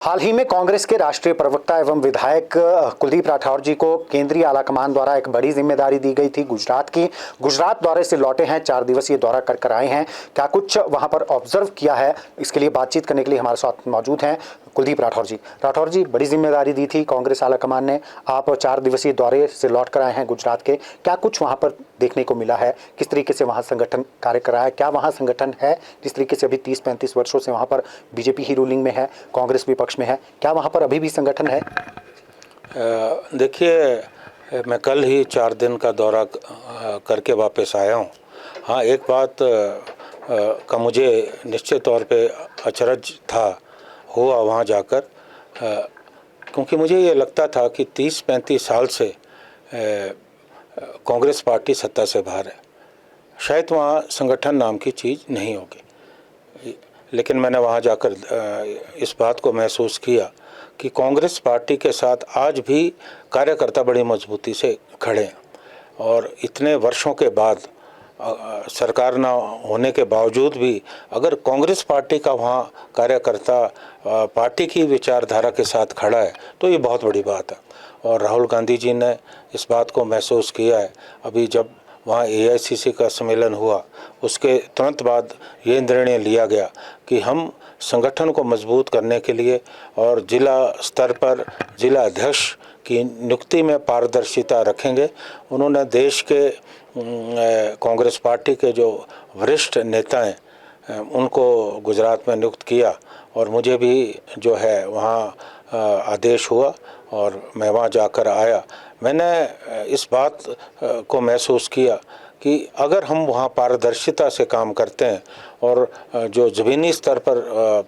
हाल ही में कांग्रेस के राष्ट्रीय प्रवक्ता एवं विधायक कुलदीप राठौर जी को केंद्रीय आलाकमान द्वारा एक बड़ी जिम्मेदारी दी गई थी गुजरात दौरे से लौटे हैं, 4 दिवसीय दौरा कर आए हैं। क्या कुछ वहां पर ऑब्जर्व किया है, इसके लिए बातचीत करने के लिए हमारे साथ मौजूद हैं कुलदीप राठौर जी, बड़ी जिम्मेदारी दी थी कांग्रेस आलाकमान ने, आप 4 दिवसीय दौरे से लौट कर आए हैं गुजरात के। क्या कुछ वहां पर देखने को मिला है, किस तरीके से वहां संगठन कार्य कर रहा है, क्या वहां संगठन है जिस तरीके से अभी 30-35 वर्षों से वहां पर बीजेपी ही रूलिंग में है, कांग्रेस विपक्ष में है, क्या वहां पर अभी भी संगठन है? देखिए, मैं कल ही 4 दिन का दौरा करके वापस आया हूँ। हाँ, एक बात का मुझे निश्चित तौर पे अचरज हुआ वहाँ जाकर, क्योंकि मुझे ये लगता था कि 30-35 साल से कांग्रेस पार्टी सत्ता से बाहर है, शायद वहाँ संगठन नाम की चीज़ नहीं होगी। लेकिन मैंने वहाँ जाकर इस बात को महसूस किया कि कांग्रेस पार्टी के साथ आज भी कार्यकर्ता बड़ी मजबूती से खड़े हैं, और इतने वर्षों के बाद सरकार ना होने के बावजूद भी अगर कांग्रेस पार्टी का वहाँ कार्यकर्ता पार्टी की विचारधारा के साथ खड़ा है तो ये बहुत बड़ी बात है। और राहुल गांधी जी ने इस बात को महसूस किया है। अभी जब वहाँ AICC का सम्मेलन हुआ, उसके तुरंत बाद ये निर्णय लिया गया कि हम संगठन को मजबूत करने के लिए और जिला स्तर पर जिला अध्यक्ष की नियुक्ति में पारदर्शिता रखेंगे। उन्होंने देश के कांग्रेस पार्टी के जो वरिष्ठ नेता हैं उनको गुजरात में नियुक्त किया, और मुझे भी जो है वहाँ आदेश हुआ और मैं वहाँ जाकर आया। मैंने इस बात को महसूस किया कि अगर हम वहाँ पारदर्शिता से काम करते हैं और जो ज़मीनी स्तर पर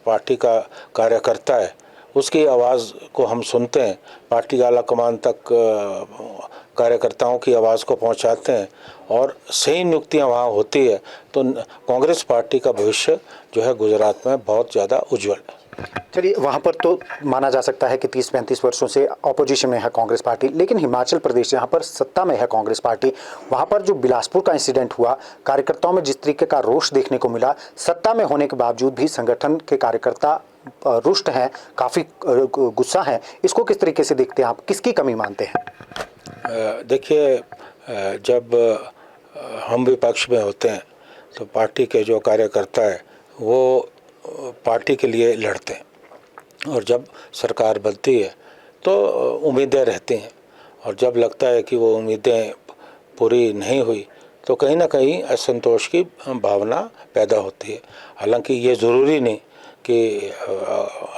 पार्टी का कार्यकर्ता है उसकी आवाज़ को हम सुनते हैं, पार्टी आलाकमान तक कार्यकर्ताओं की आवाज़ को पहुंचाते हैं और सही नियुक्तियां वहां होती है, तो कांग्रेस पार्टी का भविष्य जो है गुजरात में बहुत ज़्यादा उज्जवल है। चलिए, वहाँ पर तो माना जा सकता है कि 30-35 वर्षों से ऑपोजिशन में है कांग्रेस पार्टी, लेकिन हिमाचल प्रदेश जहाँ पर सत्ता में है कांग्रेस पार्टी, वहाँ पर जो बिलासपुर का इंसिडेंट हुआ, कार्यकर्ताओं में जिस तरीके का रोष देखने को मिला, सत्ता में होने के बावजूद भी संगठन के कार्यकर्ता रुष्ट हैं, काफ़ी गुस्सा हैं, इसको किस तरीके से देखते हैं आप, किसकी कमी मानते हैं? देखिए, जब हम विपक्ष में होते हैं तो पार्टी के जो कार्यकर्ता है वो पार्टी के लिए लड़ते हैं, और जब सरकार बनती है तो उम्मीदें रहती हैं, और जब लगता है कि वो उम्मीदें पूरी नहीं हुई तो कहीं ना कहीं असंतोष की भावना पैदा होती है। हालांकि ये ज़रूरी नहीं कि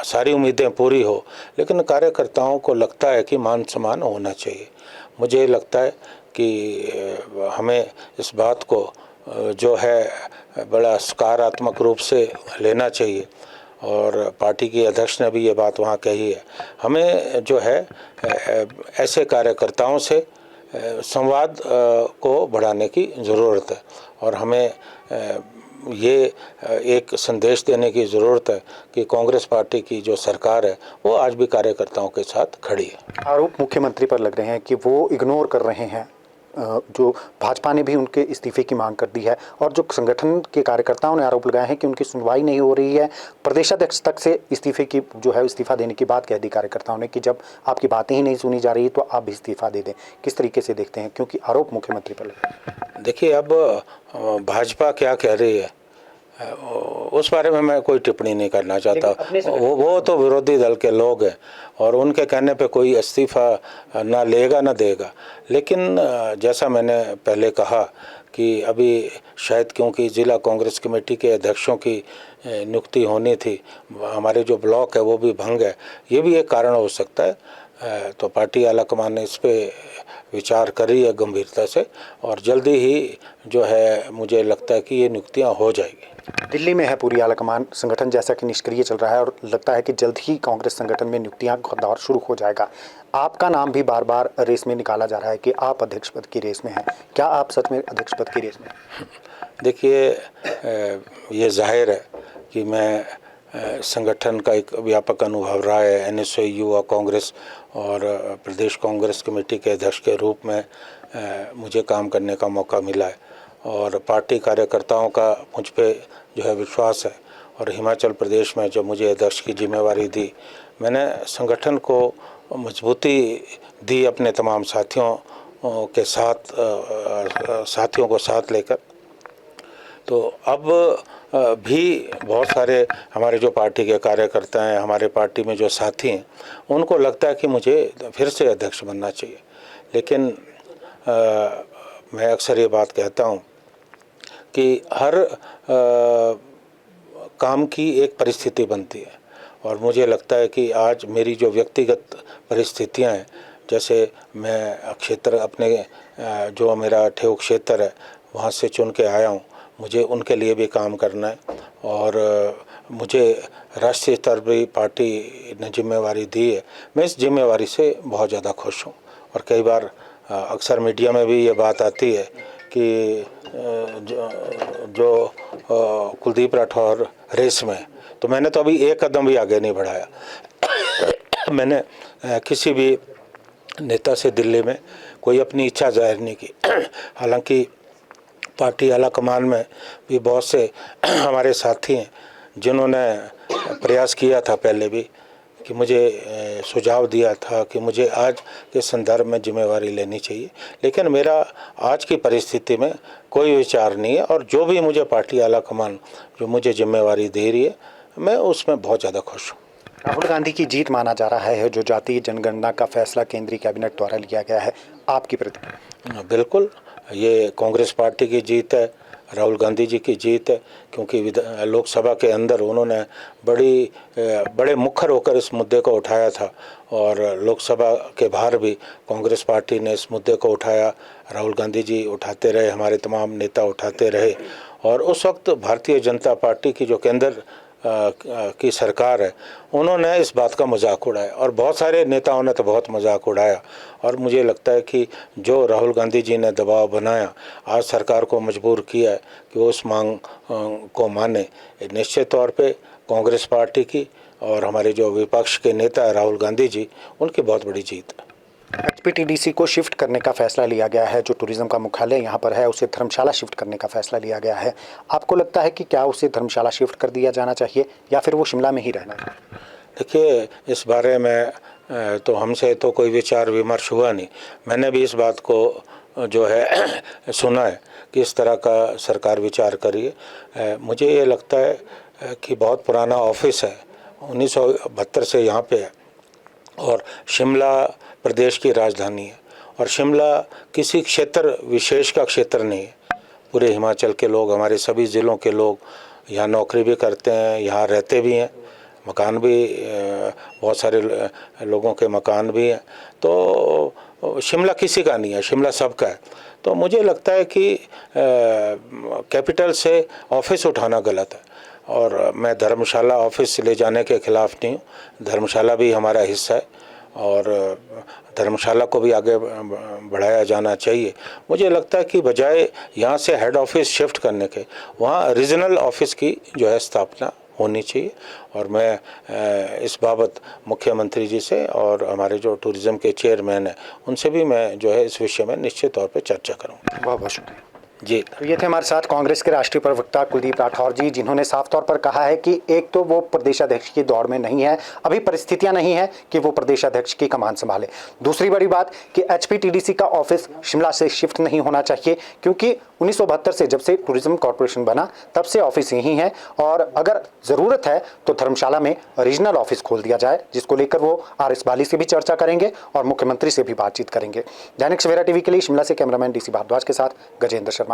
सारी उम्मीदें पूरी हो, लेकिन कार्यकर्ताओं को लगता है कि मान सम्मान होना चाहिए। मुझे लगता है कि हमें इस बात को जो है बड़ा सकारात्मक रूप से लेना चाहिए, और पार्टी की अध्यक्ष ने भी ये बात वहाँ कही है। हमें जो है ऐसे कार्यकर्ताओं से संवाद को बढ़ाने की ज़रूरत है, और हमें ये एक संदेश देने की ज़रूरत है कि कांग्रेस पार्टी की जो सरकार है वो आज भी कार्यकर्ताओं के साथ खड़ी है। आरोप मुख्यमंत्री पर लग रहे हैं कि वो इग्नोर कर रहे हैं, जो भाजपा ने भी उनके इस्तीफे की मांग कर दी है, और जो संगठन के कार्यकर्ताओं ने आरोप लगाए हैं कि उनकी सुनवाई नहीं हो रही है। प्रदेशाध्यक्ष तक से इस्तीफे की जो है इस्तीफा देने की बात कह दी कार्यकर्ताओं ने कि जब आपकी बातें ही नहीं सुनी जा रही तो आप भी इस्तीफा दे दें। किस तरीके से देखते हैं, क्योंकि आरोप मुख्यमंत्री पर लगे? देखिए, अब भाजपा क्या कह रही है उस बारे में मैं कोई टिप्पणी नहीं करना चाहता। वो तो विरोधी दल के लोग हैं, और उनके कहने पे कोई इस्तीफा ना लेगा ना देगा। लेकिन जैसा मैंने पहले कहा कि अभी शायद क्योंकि ज़िला कांग्रेस कमेटी के अध्यक्षों की नियुक्ति होनी थी, हमारे जो ब्लॉक है वो भी भंग है, ये भी एक कारण हो सकता है। तो पार्टी आलाकमान ने इस पे विचार करी है गंभीरता से, और जल्दी ही जो है मुझे लगता है कि ये नियुक्तियाँ हो जाएगी। दिल्ली में है पूरी आलाकमान, संगठन जैसा कि निष्क्रिय चल रहा है, और लगता है कि जल्द ही कांग्रेस संगठन में नियुक्तियां का दौर शुरू हो जाएगा। आपका नाम भी बार बार रेस में निकाला जा रहा है कि आप अध्यक्ष पद की रेस में हैं, क्या आप सच में अध्यक्ष पद की रेस में हैं? देखिए, ये जाहिर है कि मैं संगठन का एक व्यापक अनुभव रहा है, NSU युवा कांग्रेस और प्रदेश कांग्रेस कमेटी के अध्यक्ष के रूप में मुझे काम करने का मौका मिला है, और पार्टी कार्यकर्ताओं का मुझ पे जो है विश्वास है। और हिमाचल प्रदेश में जब मुझे अध्यक्ष की जिम्मेवारी दी मैंने संगठन को मजबूती दी अपने तमाम साथियों के साथियों को साथ लेकर। तो अब भी बहुत सारे हमारे जो पार्टी के कार्यकर्ता हैं, हमारे पार्टी में जो साथी हैं, उनको लगता है कि मुझे फिर से अध्यक्ष बनना चाहिए। लेकिन मैं अक्सर ये बात कहता हूँ कि हर काम की एक परिस्थिति बनती है, और मुझे लगता है कि आज मेरी जो व्यक्तिगत परिस्थितियाँ हैं, जैसे मैं क्षेत्र अपने जो मेरा ठेऊ क्षेत्र है वहाँ से चुन के आया हूँ, मुझे उनके लिए भी काम करना है, और मुझे राष्ट्रीय स्तर पर पार्टी ने जिम्मेवारी दी है। मैं इस जिम्मेवारी से बहुत ज़्यादा खुश हूँ। और कई बार अक्सर मीडिया में भी ये बात आती है कि जो कुलदीप राठौर रेस में, तो मैंने तो अभी एक कदम भी आगे नहीं बढ़ाया। मैंने किसी भी नेता से दिल्ली में कोई अपनी इच्छा जाहिर नहीं की। हालांकि पार्टी आला कमान में भी बहुत से हमारे साथी हैं जिन्होंने प्रयास किया था पहले भी, कि मुझे सुझाव दिया था कि मुझे आज के संदर्भ में जिम्मेवारी लेनी चाहिए। लेकिन मेरा आज की परिस्थिति में कोई विचार नहीं है, और जो भी मुझे पार्टी आला कमान जो मुझे जिम्मेवारी दे रही है, मैं उसमें बहुत ज़्यादा खुश हूँ। राहुल गांधी की जीत माना जा रहा है जो जातीय जनगणना का फैसला केंद्रीय कैबिनेट द्वारा लिया गया है, आपकी प्रतिक्रिया? बिल्कुल, ये कांग्रेस पार्टी की जीत है, राहुल गांधी जी की जीत है, क्योंकि लोकसभा के अंदर उन्होंने बड़े मुखर होकर इस मुद्दे को उठाया था, और लोकसभा के बाहर भी कांग्रेस पार्टी ने इस मुद्दे को उठाया। राहुल गांधी जी उठाते रहे, हमारे तमाम नेता उठाते रहे, और उस वक्त भारतीय जनता पार्टी की जो केंद्र की सरकार है, उन्होंने इस बात का मजाक उड़ाया, और बहुत सारे नेताओं ने तो बहुत मजाक उड़ाया। और मुझे लगता है कि जो राहुल गांधी जी ने दबाव बनाया, आज सरकार को मजबूर किया है कि वो उस मांग को माने। निश्चित तौर पे कांग्रेस पार्टी की और हमारे जो विपक्ष के नेता है राहुल गांधी जी, उनकी बहुत बड़ी जीत है। एचपीटीडीसी को शिफ्ट करने का फैसला लिया गया है, जो टूरिज्म का मुख्यालय यहाँ पर है उसे धर्मशाला शिफ्ट करने का फैसला लिया गया है। आपको लगता है कि क्या उसे धर्मशाला शिफ्ट कर दिया जाना चाहिए या फिर वो शिमला में ही रहना है? देखिए, इस बारे में तो हमसे तो कोई विचार विमर्श हुआ नहीं। मैंने भी इस बात को जो है सुना है कि इस तरह का सरकार विचार करिए। मुझे ये लगता है कि बहुत पुराना ऑफिस है, 1972 से यहाँ पे है, और शिमला प्रदेश की राजधानी है, और शिमला किसी क्षेत्र विशेष का क्षेत्र नहीं है। पूरे हिमाचल के लोग, हमारे सभी ज़िलों के लोग यहाँ नौकरी भी करते हैं, यहाँ रहते भी हैं, मकान भी बहुत सारे लोगों के मकान भी हैं। तो शिमला किसी का नहीं है, शिमला सबका है। तो मुझे लगता है कि कैपिटल से ऑफिस उठाना गलत है, और मैं धर्मशाला ऑफिस ले जाने के खिलाफ नहीं हूँ। धर्मशाला भी हमारा हिस्सा है, और धर्मशाला को भी आगे बढ़ाया जाना चाहिए। मुझे लगता है कि बजाय यहाँ से हेड ऑफिस शिफ्ट करने के, वहाँ रीजनल ऑफिस की जो है स्थापना होनी चाहिए। और मैं इस बाबत मुख्यमंत्री जी से और हमारे जो टूरिज़्म के चेयरमैन हैं उनसे भी मैं जो है इस विषय में निश्चित तौर पे चर्चा करूँगा। बहुत बहुत शुक्रिया जी। तो ये थे हमारे साथ कांग्रेस के राष्ट्रीय प्रवक्ता कुलदीप राठौर जी, जिन्होंने साफ तौर पर कहा है कि एक तो वो प्रदेशाध्यक्ष की दौड़ में नहीं है, अभी परिस्थितियां नहीं है कि वो प्रदेशाध्यक्ष की कमान संभाले। दूसरी बड़ी बात कि एचपीटीडीसी का ऑफिस शिमला से शिफ्ट नहीं होना चाहिए, क्योंकि 1972 से जब से टूरिज्म कॉर्पोरेशन बना तब से ऑफिस यहीं है, और अगर ज़रूरत है तो धर्मशाला में रीजनल ऑफिस खोल दिया जाए, जिसको लेकर वो RS बाली से भी चर्चा करेंगे और मुख्यमंत्री से भी बातचीत करेंगे। दैनिक सवेरा टीवी के लिए शिमला से कैमरामैन DC भारद्वाज के साथ गजेंद्र शर्मा।